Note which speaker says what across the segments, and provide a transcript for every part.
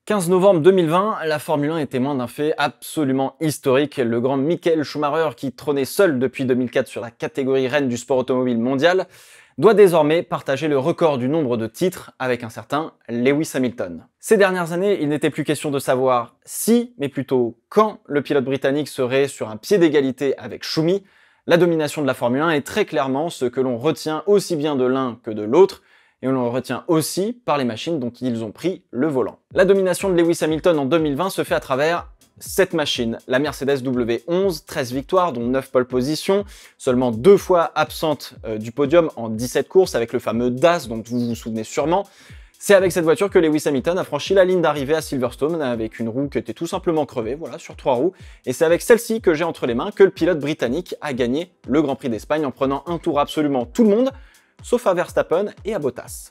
Speaker 1: 15 novembre 2020, la Formule 1 est témoin d'un fait absolument historique. Le grand Michael Schumacher, qui trônait seul depuis 2004 sur la catégorie reine du sport automobile mondial, doit désormais partager le record du nombre de titres avec un certain Lewis Hamilton. Ces dernières années, il n'était plus question de savoir si, mais plutôt quand, le pilote britannique serait sur un pied d'égalité avec Schumi. La domination de la Formule 1 est très clairement ce que l'on retient aussi bien de l'un que de l'autre, et on le retient aussi par les machines dont ils ont pris le volant. La domination de Lewis Hamilton en 2020 se fait à travers cette machine, la Mercedes W11, 13 victoires dont 9 pole positions, seulement 2 fois absente du podium en 17 courses avec le fameux DAS dont vous vous souvenez sûrement. C'est avec cette voiture que Lewis Hamilton a franchi la ligne d'arrivée à Silverstone avec une roue qui était tout simplement crevée, voilà, sur 3 roues. Et c'est avec celle-ci que j'ai entre les mains que le pilote britannique a gagné le Grand Prix d'Espagne en prenant un tour absolument tout le monde, sauf à Verstappen et à Bottas.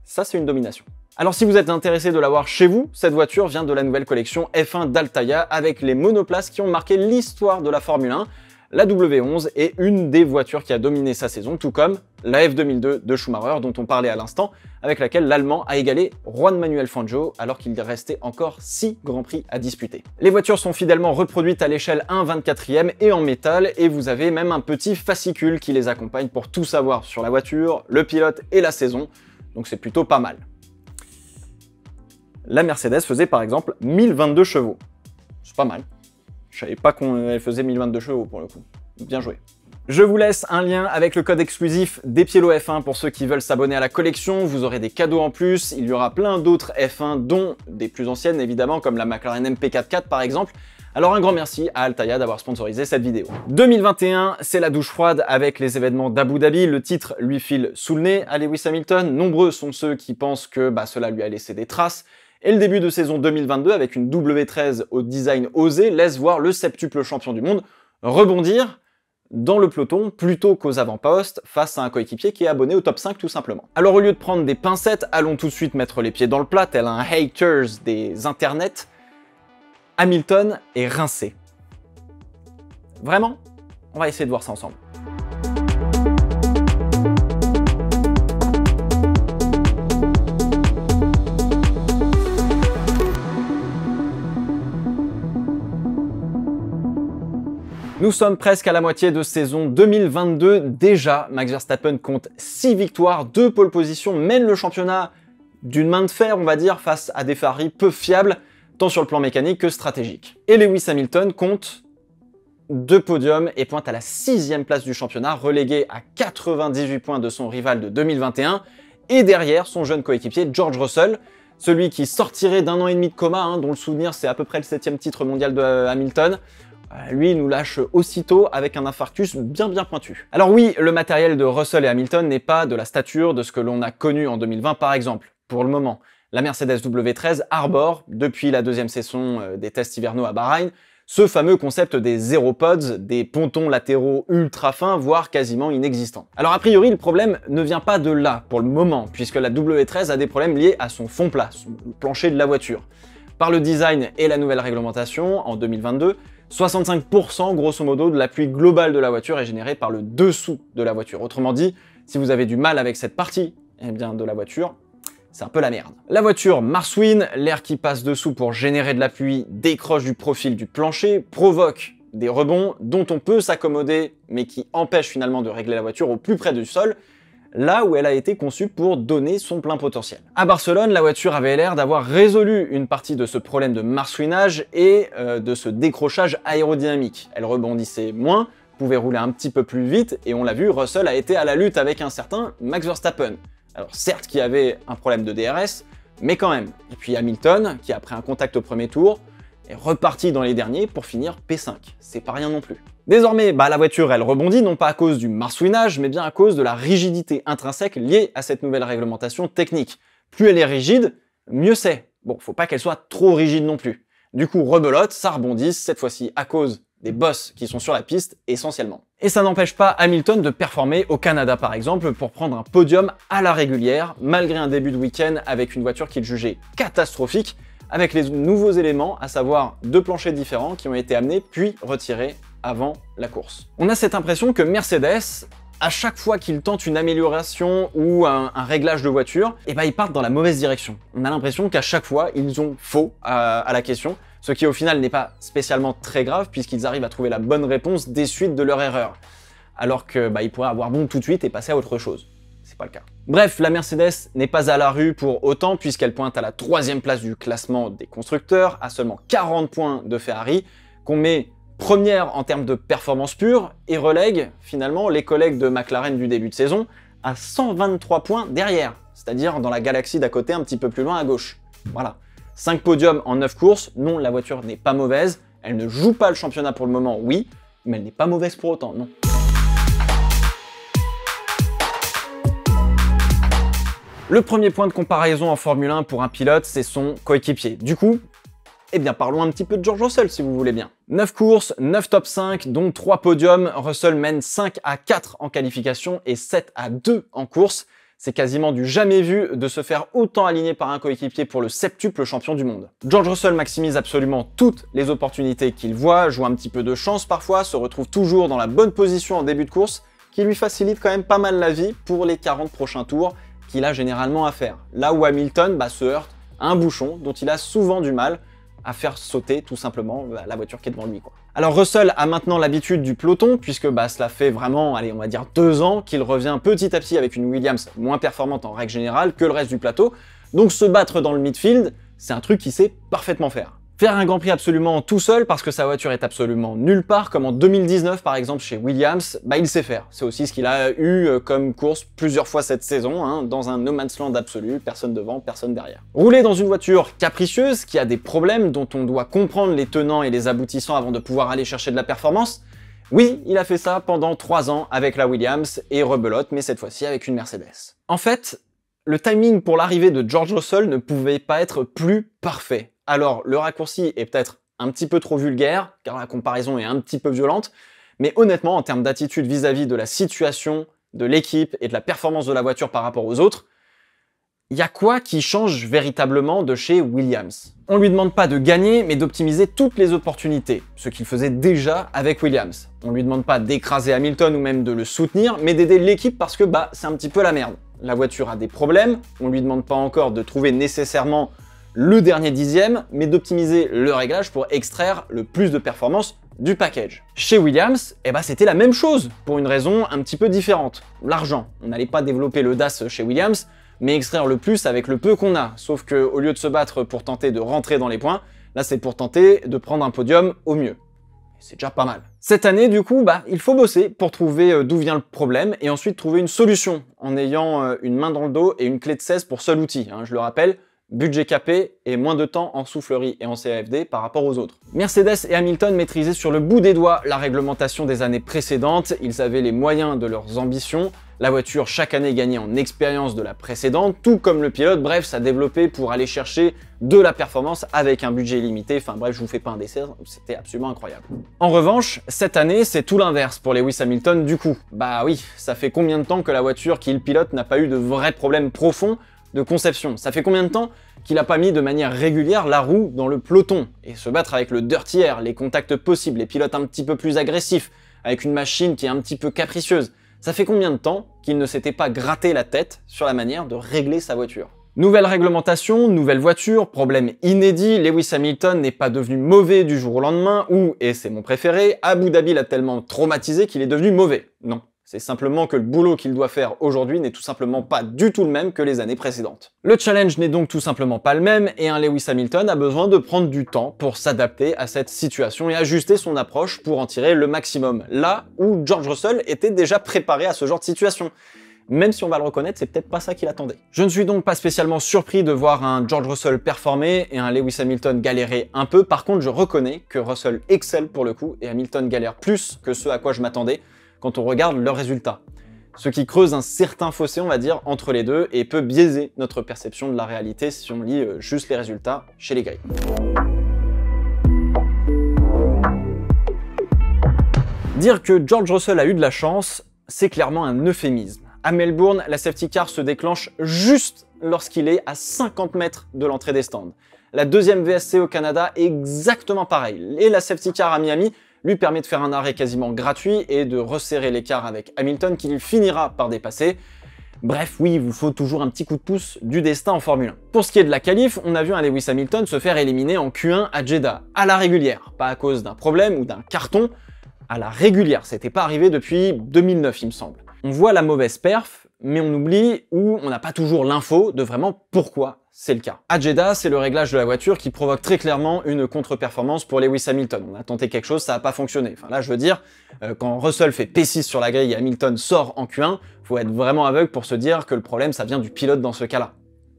Speaker 1: Ça, c'est une domination. Alors si vous êtes intéressé de l'avoir chez vous, cette voiture vient de la nouvelle collection F1 d'Altaïa avec les monoplaces qui ont marqué l'histoire de la Formule 1. La W11 est une des voitures qui a dominé sa saison, tout comme la F2002 de Schumacher dont on parlait à l'instant, avec laquelle l'Allemand a égalé Juan Manuel Fangio alors qu'il restait encore 6 Grands Prix à disputer. Les voitures sont fidèlement reproduites à l'échelle 1/24e et en métal, et vous avez même un petit fascicule qui les accompagne pour tout savoir sur la voiture, le pilote et la saison, donc c'est plutôt pas mal. La Mercedes faisait par exemple 1022 chevaux, c'est pas mal. Je savais pas qu'elle faisait 1022 chevaux pour le coup. Bien joué. Je vous laisse un lien avec le code exclusif des Pielo F1 pour ceux qui veulent s'abonner à la collection. Vous aurez des cadeaux en plus. Il y aura plein d'autres F1, dont des plus anciennes évidemment, comme la McLaren MP44 par exemple. Alors un grand merci à Altaïa d'avoir sponsorisé cette vidéo. 2021, c'est la douche froide avec les événements d'Abu Dhabi. Le titre lui file sous le nez à Lewis Hamilton. Nombreux sont ceux qui pensent que cela lui a laissé des traces. Et le début de saison 2022 avec une W13 au design osé laisse voir le septuple champion du monde rebondir dans le peloton plutôt qu'aux avant-postes face à un coéquipier qui est abonné au top 5 tout simplement. Alors au lieu de prendre des pincettes, allons tout de suite mettre les pieds dans le plat tel un haters des internets. Hamilton est rincé. Vraiment? On va essayer de voir ça ensemble. Nous sommes presque à la moitié de saison 2022. Déjà, Max Verstappen compte 6 victoires, 2 pole positions, mène le championnat d'une main de fer, on va dire, face à des Ferrari peu fiables, tant sur le plan mécanique que stratégique. Et Lewis Hamilton compte 2 podiums et pointe à la 6e place du championnat, relégué à 98 points de son rival de 2021, et derrière son jeune coéquipier George Russell, celui qui sortirait d'un an et demi de coma, dont le souvenir c'est à peu près le 7e titre mondial de Hamilton. Lui, il nous lâche aussitôt avec un infarctus bien pointu. Alors oui, le matériel de Russell et Hamilton n'est pas de la stature de ce que l'on a connu en 2020 par exemple. Pour le moment, la Mercedes W13 arbore, depuis la 2e saison des tests hivernaux à Bahreïn, ce fameux concept des zero pods, des pontons latéraux ultra fins, voire quasiment inexistants. Alors a priori, le problème ne vient pas de là pour le moment, puisque la W13 a des problèmes liés à son fond plat, le plancher de la voiture. Par le design et la nouvelle réglementation, en 2022, 65% grosso modo de l'appui global de la voiture est généré par le dessous de la voiture. Autrement dit, si vous avez du mal avec cette partie de la voiture, c'est un peu la merde. La voiture marsouine, l'air qui passe dessous pour générer de l'appui décroche du profil du plancher, provoque des rebonds dont on peut s'accommoder mais qui empêchent finalement de régler la voiture au plus près du sol, là où elle a été conçue pour donner son plein potentiel. À Barcelone, la voiture avait l'air d'avoir résolu une partie de ce problème de marsouinage et de ce décrochage aérodynamique. Elle rebondissait moins, pouvait rouler un petit peu plus vite, et on l'a vu, Russell a été à la lutte avec un certain Max Verstappen. Alors certes qui avait un problème de DRS, mais quand même. Et puis Hamilton, qui après un contact au premier tour, est reparti dans les derniers pour finir P5. C'est pas rien non plus. Désormais, la voiture, elle rebondit non pas à cause du marsouinage, mais bien à cause de la rigidité intrinsèque liée à cette nouvelle réglementation technique. Plus elle est rigide, mieux c'est. Bon, faut pas qu'elle soit trop rigide non plus. Du coup, rebelote, ça rebondit, cette fois-ci à cause des boss qui sont sur la piste, essentiellement. Et ça n'empêche pas Hamilton de performer au Canada, par exemple, pour prendre un podium à la régulière, malgré un début de week-end avec une voiture qu'il jugeait catastrophique, avec les nouveaux éléments, à savoir 2 planchers différents qui ont été amenés puis retirés avant la course. On a cette impression que Mercedes à chaque fois qu'ils tentent une amélioration ou un réglage de voiture, et ben ils partent dans la mauvaise direction. On a l'impression qu'à chaque fois, ils ont faux à la question, ce qui au final n'est pas spécialement très grave puisqu'ils arrivent à trouver la bonne réponse des suites de leur erreur. Alors que ils pourraient avoir bon tout de suite et passer à autre chose. C'est pas le cas. Bref, la Mercedes n'est pas à la rue pour autant puisqu'elle pointe à la 3e place du classement des constructeurs, à seulement 40 points de Ferrari, qu'on met première en termes de performance pure et relègue finalement les collègues de McLaren du début de saison à 123 points derrière, c'est-à-dire dans la galaxie d'à côté un petit peu plus loin à gauche. Voilà. 5 podiums en 9 courses, non, la voiture n'est pas mauvaise, elle ne joue pas le championnat pour le moment, oui, mais elle n'est pas mauvaise pour autant, non. Le premier point de comparaison en Formule 1 pour un pilote, c'est son coéquipier. Du coup, eh bien parlons un petit peu de George Russell si vous voulez bien. 9 courses, 9 top 5, dont 3 podiums, Russell mène 5 à 4 en qualification et 7 à 2 en course. C'est quasiment du jamais vu de se faire autant aligner par un coéquipier pour le septuple champion du monde. George Russell maximise absolument toutes les opportunités qu'il voit, joue un petit peu de chance parfois, se retrouve toujours dans la bonne position en début de course, qui lui facilite quand même pas mal la vie pour les 40 prochains tours qu'il a généralement à faire. Là où Hamilton se heurte à un bouchon dont il a souvent du mal à faire sauter tout simplement la voiture qui est devant lui, quoi. Alors Russell a maintenant l'habitude du peloton, puisque cela fait vraiment, allez, on va dire 2 ans qu'il revient petit à petit avec une Williams moins performante en règle générale que le reste du plateau, donc se battre dans le midfield, c'est un truc qu'il sait parfaitement faire. Faire un Grand Prix absolument tout seul parce que sa voiture est absolument nulle part, comme en 2019 par exemple chez Williams, il sait faire. C'est aussi ce qu'il a eu comme course plusieurs fois cette saison, dans un no man's land absolu, personne devant, personne derrière. Rouler dans une voiture capricieuse, qui a des problèmes dont on doit comprendre les tenants et les aboutissants avant de pouvoir aller chercher de la performance, oui, il a fait ça pendant 3 ans avec la Williams et rebelote, mais cette fois-ci avec une Mercedes. En fait, le timing pour l'arrivée de George Russell ne pouvait pas être plus parfait. Alors, le raccourci est peut-être un petit peu trop vulgaire, car la comparaison est un petit peu violente, mais honnêtement, en termes d'attitude vis-à-vis de la situation, de l'équipe et de la performance de la voiture par rapport aux autres, il y a quoi qui change véritablement de chez Williams? On lui demande pas de gagner, mais d'optimiser toutes les opportunités, ce qu'il faisait déjà avec Williams. On lui demande pas d'écraser Hamilton ou même de le soutenir, mais d'aider l'équipe parce que c'est un petit peu la merde. La voiture a des problèmes, on lui demande pas encore de trouver nécessairement le dernier dixième, mais d'optimiser le réglage pour extraire le plus de performance du package. Chez Williams, c'était la même chose, pour une raison un petit peu différente. L'argent. On n'allait pas développer l'audace chez Williams, mais extraire le plus avec le peu qu'on a. Sauf que au lieu de se battre pour tenter de rentrer dans les points, là c'est pour tenter de prendre un podium au mieux. C'est déjà pas mal. Cette année, du coup, il faut bosser pour trouver d'où vient le problème et ensuite trouver une solution en ayant une main dans le dos et une clé de 16 pour seul outil. Je le rappelle, budget capé et moins de temps en soufflerie et en CAFD par rapport aux autres. Mercedes et Hamilton maîtrisaient sur le bout des doigts la réglementation des années précédentes, ils avaient les moyens de leurs ambitions, la voiture chaque année gagnait en expérience de la précédente, tout comme le pilote, bref, ça développait pour aller chercher de la performance avec un budget limité, enfin bref, je vous fais pas un dessert, c'était absolument incroyable. En revanche, cette année, c'est tout l'inverse pour Lewis Hamilton du coup. Oui, ça fait combien de temps que la voiture qu'il pilote n'a pas eu de vrais problèmes profonds de conception? Ça fait combien de temps qu'il n'a pas mis de manière régulière la roue dans le peloton? Et se battre avec le dirty air, les contacts possibles, les pilotes un petit peu plus agressifs, avec une machine qui est un petit peu capricieuse. Ça fait combien de temps qu'il ne s'était pas gratté la tête sur la manière de régler sa voiture? Nouvelle réglementation, nouvelle voiture, problème inédit, Lewis Hamilton n'est pas devenu mauvais du jour au lendemain, ou, et c'est mon préféré, Abu Dhabi l'a tellement traumatisé qu'il est devenu mauvais. Non. C'est simplement que le boulot qu'il doit faire aujourd'hui n'est tout simplement pas du tout le même que les années précédentes. Le challenge n'est donc tout simplement pas le même et un Lewis Hamilton a besoin de prendre du temps pour s'adapter à cette situation et ajuster son approche pour en tirer le maximum. Là où George Russell était déjà préparé à ce genre de situation. Même si on va le reconnaître, c'est peut-être pas ça qu'il attendait. Je ne suis donc pas spécialement surpris de voir un George Russell performer et un Lewis Hamilton galérer un peu. Par contre, je reconnais que Russell excelle pour le coup et Hamilton galère plus que ce à quoi je m'attendais quand on regarde leurs résultats. Ce qui creuse un certain fossé, on va dire, entre les deux et peut biaiser notre perception de la réalité si on lit juste les résultats chez les grilles. Dire que George Russell a eu de la chance, c'est clairement un euphémisme. À Melbourne, la safety car se déclenche juste lorsqu'il est à 50 mètres de l'entrée des stands. La deuxième VSC au Canada est exactement pareil. Et la safety car à Miami lui permet de faire un arrêt quasiment gratuit et de resserrer l'écart avec Hamilton qu'il finira par dépasser. Bref, oui, il vous faut toujours un petit coup de pouce du destin en Formule 1. Pour ce qui est de la qualif, on a vu un Lewis Hamilton se faire éliminer en Q1 à Jeddah, à la régulière, pas à cause d'un problème ou d'un carton, à la régulière, c'était pas arrivé depuis 2009 il me semble. On voit la mauvaise perf, mais on oublie ou on n'a pas toujours l'info de vraiment pourquoi c'est le cas. À Jeddah, c'est le réglage de la voiture qui provoque très clairement une contre-performance pour Lewis Hamilton. On a tenté quelque chose, ça n'a pas fonctionné. Enfin là, je veux dire, quand Russell fait P6 sur la grille et Hamilton sort en Q1, faut être vraiment aveugle pour se dire que le problème, ça vient du pilote dans ce cas-là.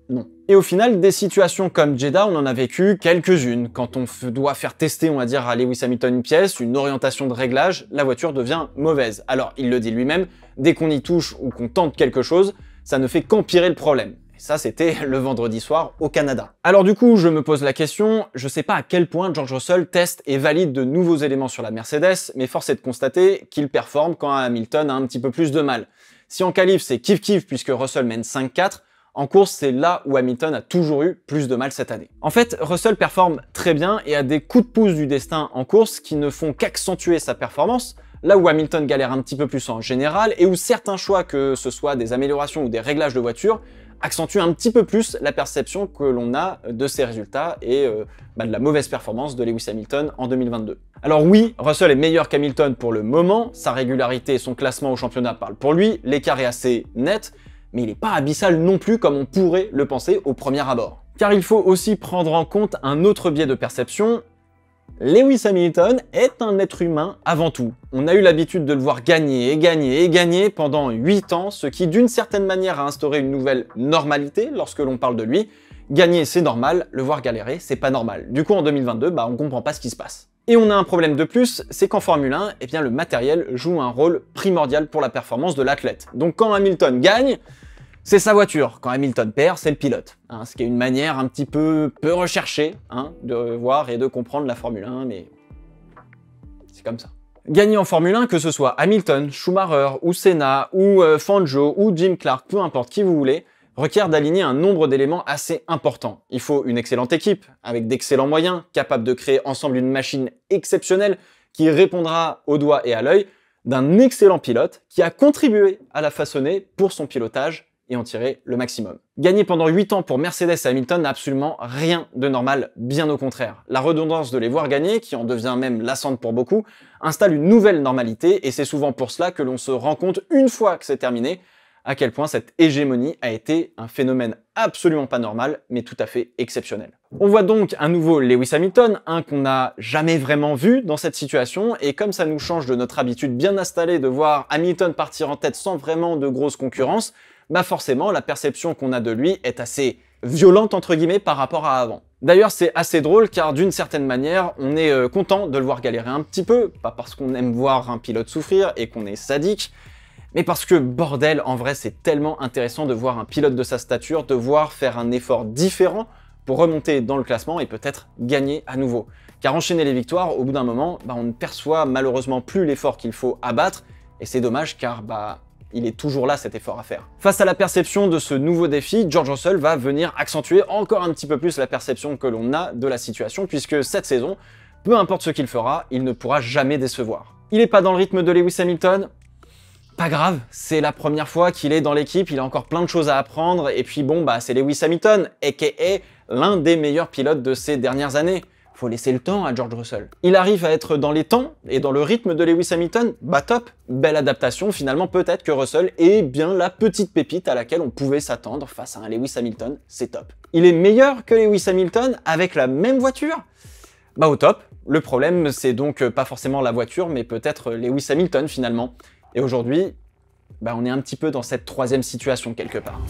Speaker 1: Non. Et au final, des situations comme Jeddah, on en a vécu quelques-unes. Quand on doit faire tester, on va dire, à Lewis Hamilton une pièce, une orientation de réglage, la voiture devient mauvaise. Alors, il le dit lui-même, dès qu'on y touche ou qu'on tente quelque chose, ça ne fait qu'empirer le problème. Et ça, c'était le vendredi soir au Canada. Alors du coup, je me pose la question, je sais pas à quel point George Russell teste et valide de nouveaux éléments sur la Mercedes, mais force est de constater qu'il performe quand Hamilton a un petit peu plus de mal. Si en qualif, c'est kiff-kiff puisque Russell mène 5-4, en course, c'est là où Hamilton a toujours eu plus de mal cette année. En fait, Russell performe très bien et a des coups de pouce du destin en course qui ne font qu'accentuer sa performance, là où Hamilton galère un petit peu plus en général et où certains choix, que ce soit des améliorations ou des réglages de voiture, accentuent un petit peu plus la perception que l'on a de ses résultats et de la mauvaise performance de Lewis Hamilton en 2022. Alors oui, Russell est meilleur qu'Hamilton pour le moment, sa régularité et son classement au championnat parlent pour lui, l'écart est assez net, mais il n'est pas abyssal non plus comme on pourrait le penser au premier abord. Car il faut aussi prendre en compte un autre biais de perception. Lewis Hamilton est un être humain avant tout. On a eu l'habitude de le voir gagner et gagner et gagner pendant 8 ans, ce qui d'une certaine manière a instauré une nouvelle normalité lorsque l'on parle de lui. Gagner c'est normal, le voir galérer c'est pas normal. Du coup en 2022, on comprend pas ce qui se passe. Et on a un problème de plus, c'est qu'en Formule 1, eh bien, le matériel joue un rôle primordial pour la performance de l'athlète. Donc quand Hamilton gagne, c'est sa voiture. Quand Hamilton perd, c'est le pilote. Ce qui est une manière un petit peu recherchée de voir et de comprendre la Formule 1, mais c'est comme ça. Gagner en Formule 1, que ce soit Hamilton, Schumacher, ou Senna, ou Fangio, ou Jim Clark, peu importe qui vous voulez, requiert d'aligner un nombre d'éléments assez important. Il faut une excellente équipe, avec d'excellents moyens, capable de créer ensemble une machine exceptionnelle qui répondra au doigt et à l'œil, d'un excellent pilote qui a contribué à la façonner pour son pilotage et en tirer le maximum. Gagner pendant 8 ans pour Mercedes et Hamilton n'a absolument rien de normal, bien au contraire. La redondance de les voir gagner, qui en devient même lassante pour beaucoup, installe une nouvelle normalité et c'est souvent pour cela que l'on se rend compte, une fois que c'est terminé, à quel point cette hégémonie a été un phénomène absolument pas normal, mais tout à fait exceptionnel. On voit donc un nouveau Lewis Hamilton, un qu'on n'a jamais vraiment vu dans cette situation, et comme ça nous change de notre habitude bien installée de voir Hamilton partir en tête sans vraiment de grosse concurrence, forcément la perception qu'on a de lui est assez violente entre guillemets par rapport à avant. D'ailleurs c'est assez drôle car d'une certaine manière on est content de le voir galérer un petit peu, pas parce qu'on aime voir un pilote souffrir et qu'on est sadique, mais parce que bordel, en vrai c'est tellement intéressant de voir un pilote de sa stature devoir faire un effort différent pour remonter dans le classement et peut-être gagner à nouveau. Car enchaîner les victoires, au bout d'un moment, on ne perçoit malheureusement plus l'effort qu'il faut abattre, et c'est dommage car il est toujours là cet effort à faire. Face à la perception de ce nouveau défi, George Russell va venir accentuer encore un petit peu plus la perception que l'on a de la situation, puisque cette saison, peu importe ce qu'il fera, il ne pourra jamais décevoir. Il n'est pas dans le rythme de Lewis Hamilton, pas grave, c'est la première fois qu'il est dans l'équipe, il a encore plein de choses à apprendre, et puis c'est Lewis Hamilton, aka l'un des meilleurs pilotes de ces dernières années. Faut laisser le temps à George Russell. Il arrive à être dans les temps et dans le rythme de Lewis Hamilton, top, belle adaptation, finalement peut-être que Russell est bien la petite pépite à laquelle on pouvait s'attendre face à un Lewis Hamilton, c'est top. Il est meilleur que Lewis Hamilton avec la même voiture? Au top. Le problème c'est donc pas forcément la voiture, mais peut-être Lewis Hamilton finalement. Et aujourd'hui, on est un petit peu dans cette troisième situation quelque part.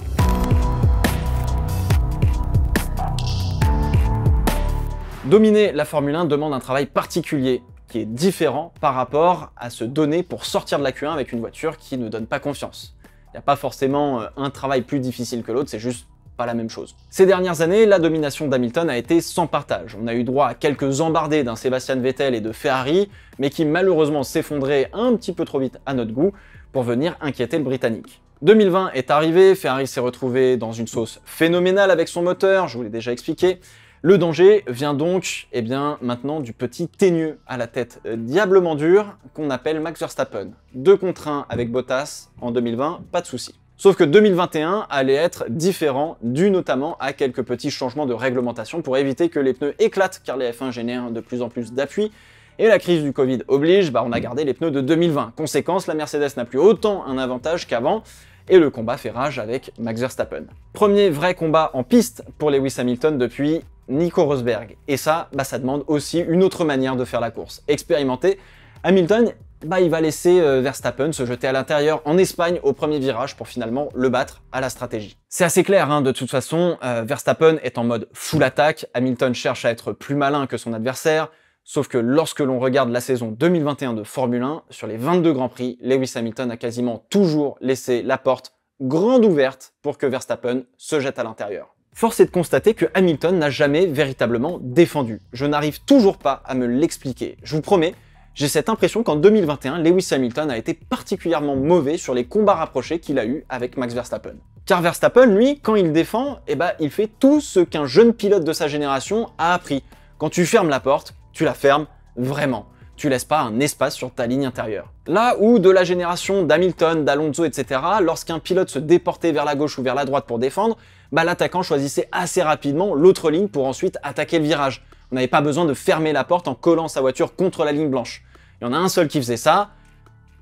Speaker 1: Dominer la Formule 1 demande un travail particulier, qui est différent par rapport à se donner pour sortir de la Q1 avec une voiture qui ne donne pas confiance. Il n'y a pas forcément un travail plus difficile que l'autre, c'est juste pas la même chose. Ces dernières années, la domination d'Hamilton a été sans partage. On a eu droit à quelques embardées d'un Sebastian Vettel et de Ferrari, mais qui malheureusement s'effondraient un petit peu trop vite à notre goût pour venir inquiéter le Britannique. 2020 est arrivé, Ferrari s'est retrouvé dans une sauce phénoménale avec son moteur, je vous l'ai déjà expliqué. Le danger vient donc, eh bien, maintenant du petit teigneux à la tête diablement dure qu'on appelle Max Verstappen. 2 contre 1 avec Bottas en 2020, pas de souci. Sauf que 2021 allait être différent, dû notamment à quelques petits changements de réglementation pour éviter que les pneus éclatent, car les F1 génèrent de plus en plus d'appui, et la crise du Covid oblige, on a gardé les pneus de 2020. Conséquence, la Mercedes n'a plus autant un avantage qu'avant, et le combat fait rage avec Max Verstappen. Premier vrai combat en piste pour Lewis Hamilton depuis Nico Rosberg. Et ça, ça demande aussi une autre manière de faire la course. Expérimenté, Hamilton, il va laisser Verstappen se jeter à l'intérieur en Espagne au premier virage pour finalement le battre à la stratégie. C'est assez clair, de toute façon, Verstappen est en mode full attaque, Hamilton cherche à être plus malin que son adversaire, sauf que lorsque l'on regarde la saison 2021 de Formule 1, sur les 22 Grands Prix, Lewis Hamilton a quasiment toujours laissé la porte grande ouverte pour que Verstappen se jette à l'intérieur. Force est de constater que Hamilton n'a jamais véritablement défendu. Je n'arrive toujours pas à me l'expliquer. Je vous promets, j'ai cette impression qu'en 2021, Lewis Hamilton a été particulièrement mauvais sur les combats rapprochés qu'il a eu avec Max Verstappen. Car Verstappen, lui, quand il défend, il fait tout ce qu'un jeune pilote de sa génération a appris. Quand tu fermes la porte, tu la fermes vraiment. Tu laisses pas un espace sur ta ligne intérieure. Là où de la génération d'Hamilton, d'Alonso, etc., lorsqu'un pilote se déportait vers la gauche ou vers la droite pour défendre, l'attaquant choisissait assez rapidement l'autre ligne pour ensuite attaquer le virage. On n'avait pas besoin de fermer la porte en collant sa voiture contre la ligne blanche. Il y en a un seul qui faisait ça,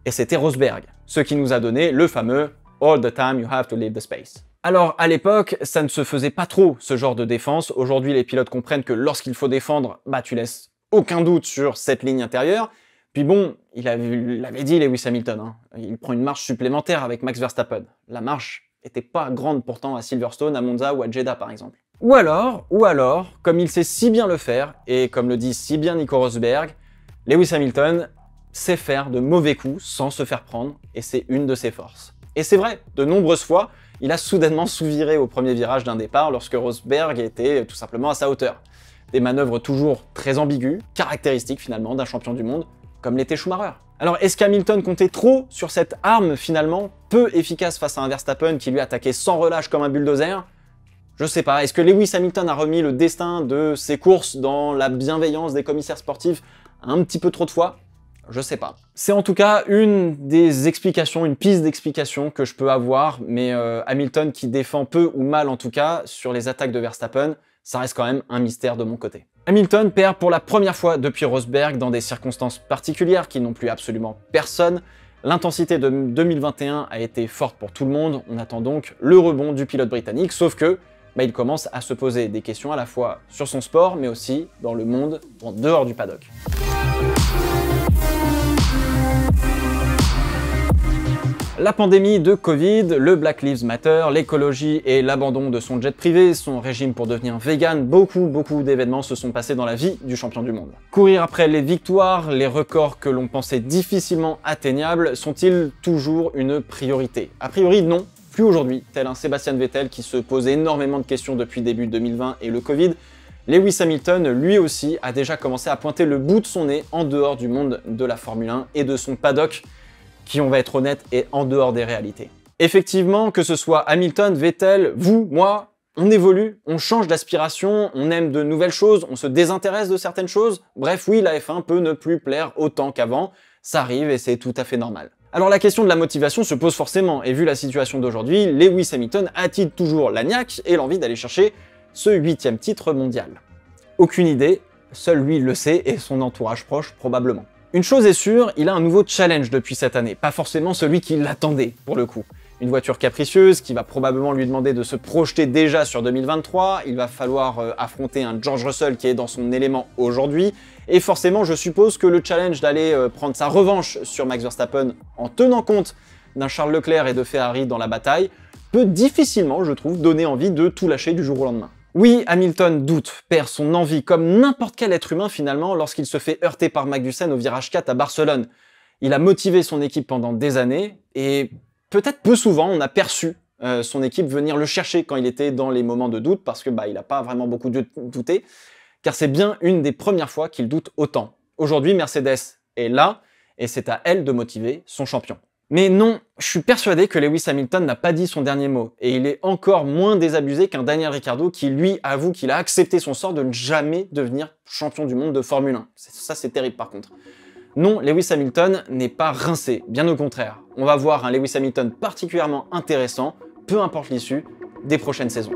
Speaker 1: et c'était Rosberg, ce qui nous a donné le fameux « All the time you have to leave the space ». Alors, à l'époque, ça ne se faisait pas trop, ce genre de défense. Aujourd'hui, les pilotes comprennent que lorsqu'il faut défendre, tu laisses aucun doute sur cette ligne intérieure. Puis bon, il avait dit Lewis Hamilton, il prend une marche supplémentaire avec Max Verstappen. La marche n'était pas grande pourtant à Silverstone, à Monza ou à Jeddah par exemple. Ou alors, comme il sait si bien le faire, et comme le dit si bien Nico Rosberg, Lewis Hamilton sait faire de mauvais coups sans se faire prendre, et c'est une de ses forces. Et c'est vrai, de nombreuses fois, il a soudainement sous-viré au premier virage d'un départ lorsque Rosberg était tout simplement à sa hauteur. Des manœuvres toujours très ambiguës, caractéristiques finalement d'un champion du monde, comme l'était Schumacher. Alors est-ce qu'Hamilton comptait trop sur cette arme finalement peu efficace face à un Verstappen qui lui attaquait sans relâche comme un bulldozer? Je sais pas, est-ce que Lewis Hamilton a remis le destin de ses courses dans la bienveillance des commissaires sportifs un petit peu trop de fois? Je sais pas. C'est en tout cas une des explications, une piste d'explication que je peux avoir, mais Hamilton qui défend peu ou mal en tout cas sur les attaques de Verstappen, ça reste quand même un mystère de mon côté. Hamilton perd pour la première fois depuis Rosberg dans des circonstances particulières qui n'ont plu absolument personne. L'intensité de 2021 a été forte pour tout le monde, on attend donc le rebond du pilote britannique, sauf que il commence à se poser des questions à la fois sur son sport, mais aussi dans le monde en dehors du paddock. La pandémie de Covid, le Black Lives Matter, l'écologie et l'abandon de son jet privé, son régime pour devenir vegan, beaucoup d'événements se sont passés dans la vie du champion du monde. Courir après les victoires, les records que l'on pensait difficilement atteignables, sont-ils toujours une priorité? A priori non, plus aujourd'hui, tel un Sebastian Vettel qui se pose énormément de questions depuis début 2020 et le Covid. Lewis Hamilton, lui aussi, a déjà commencé à pointer le bout de son nez en dehors du monde de la Formule 1 et de son paddock, qui, on va être honnête, est en dehors des réalités. Effectivement, que ce soit Hamilton, Vettel, vous, moi, on évolue, on change d'aspiration, on aime de nouvelles choses, on se désintéresse de certaines choses. Bref, oui, la F1 peut ne plus plaire autant qu'avant, ça arrive et c'est tout à fait normal. Alors la question de la motivation se pose forcément, et vu la situation d'aujourd'hui, Lewis Hamilton a-t-il toujours la niaque et l'envie d'aller chercher ce 8e titre mondial? Aucune idée, seul lui le sait et son entourage proche probablement. Une chose est sûre, il a un nouveau challenge depuis cette année, pas forcément celui qui l'attendait pour le coup. Une voiture capricieuse qui va probablement lui demander de se projeter déjà sur 2023, il va falloir affronter un George Russell qui est dans son élément aujourd'hui, et forcément je suppose que le challenge d'aller prendre sa revanche sur Max Verstappen en tenant compte d'un Charles Leclerc et de Ferrari dans la bataille peut difficilement, je trouve, donner envie de tout lâcher du jour au lendemain. Oui, Hamilton doute, perd son envie, comme n'importe quel être humain finalement lorsqu'il se fait heurter par Magnussen au virage 4 à Barcelone. Il a motivé son équipe pendant des années, et peut-être peu souvent on a perçu son équipe venir le chercher quand il était dans les moments de doute, parce que il n'a pas vraiment beaucoup douté, car c'est bien une des premières fois qu'il doute autant. Aujourd'hui, Mercedes est là, et c'est à elle de motiver son champion. Mais non, je suis persuadé que Lewis Hamilton n'a pas dit son dernier mot, et il est encore moins désabusé qu'un Daniel Ricciardo qui, lui, avoue qu'il a accepté son sort de ne jamais devenir champion du monde de Formule 1. Ça, c'est terrible par contre. Non, Lewis Hamilton n'est pas rincé, bien au contraire. On va voir un Lewis Hamilton particulièrement intéressant, peu importe l'issue, des prochaines saisons.